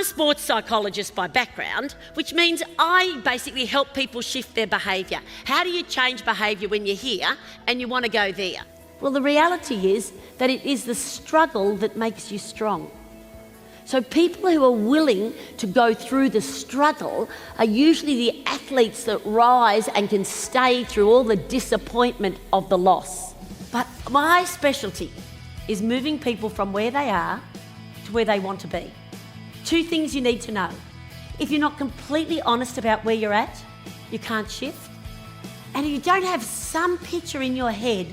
a sports psychologist by background, which means I basically help people shift their behaviour. How do you change behaviour when you're here and you want to go there? Well, the reality is that it is the struggle that makes you strong. So people who are willing to go through the struggle are usually the athletes that rise and can stay through all the disappointment of the loss. But my specialty is moving people from where they are to where they want to be. Two things you need to know. If you're not completely honest about where you're at, you can't shift. And if you don't have some picture in your head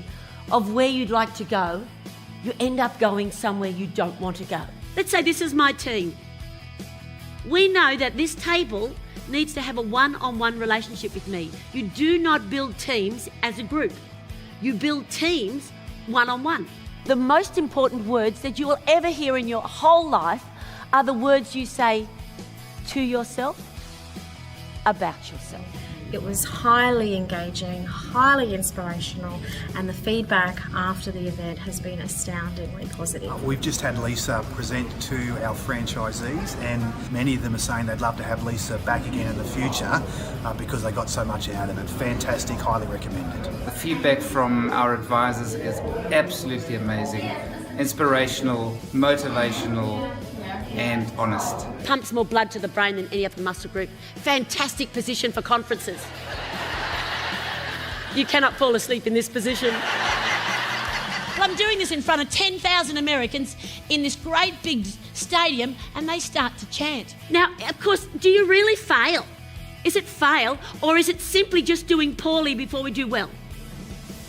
of where you'd like to go, you end up going somewhere you don't want to go. Let's say this is my team. We know that this table needs to have a one-on-one relationship with me. You do not build teams as a group. You build teams one-on-one. The most important words that you will ever hear in your whole life are the words you say to yourself, about yourself. It was highly engaging, highly inspirational, and the feedback after the event has been astoundingly positive. We've just had Lisa present to our franchisees, and many of them are saying they'd love to have Lisa back again in the future because they got so much out of it. Fantastic, highly recommended. The feedback from our advisors is absolutely amazing. Inspirational, motivational, and honest. Pumps more blood to the brain than any other muscle group. Fantastic position for conferences. You cannot fall asleep in this position. I'm doing this in front of 10,000 Americans in this great big stadium, and they start to chant. Now, of course, do you really fail? Is it fail, or is it simply just doing poorly before we do well?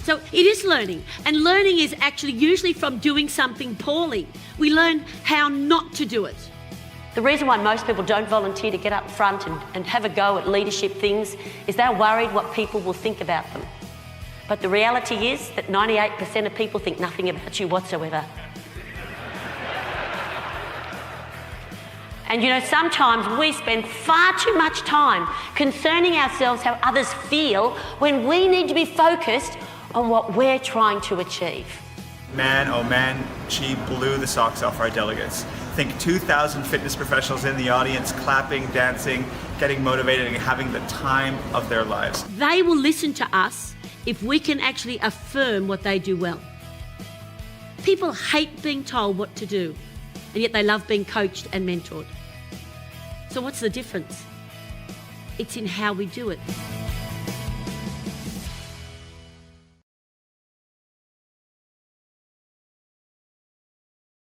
So it is learning, and learning is actually usually from doing something poorly. We learn how not to do it. The reason why most people don't volunteer to get up front and have a go at leadership things is they're worried what people will think about them. But the reality is that 98% of people think nothing about you whatsoever. And you know, sometimes we spend far too much time concerning ourselves how others feel when we need to be focused on what we're trying to achieve. Man, oh man, she blew the socks off our delegates. I think 2,000 fitness professionals in the audience, clapping, dancing, getting motivated, and having the time of their lives. They will listen to us if we can actually affirm what they do well. People hate being told what to do, and yet they love being coached and mentored. So what's the difference? It's in how we do it.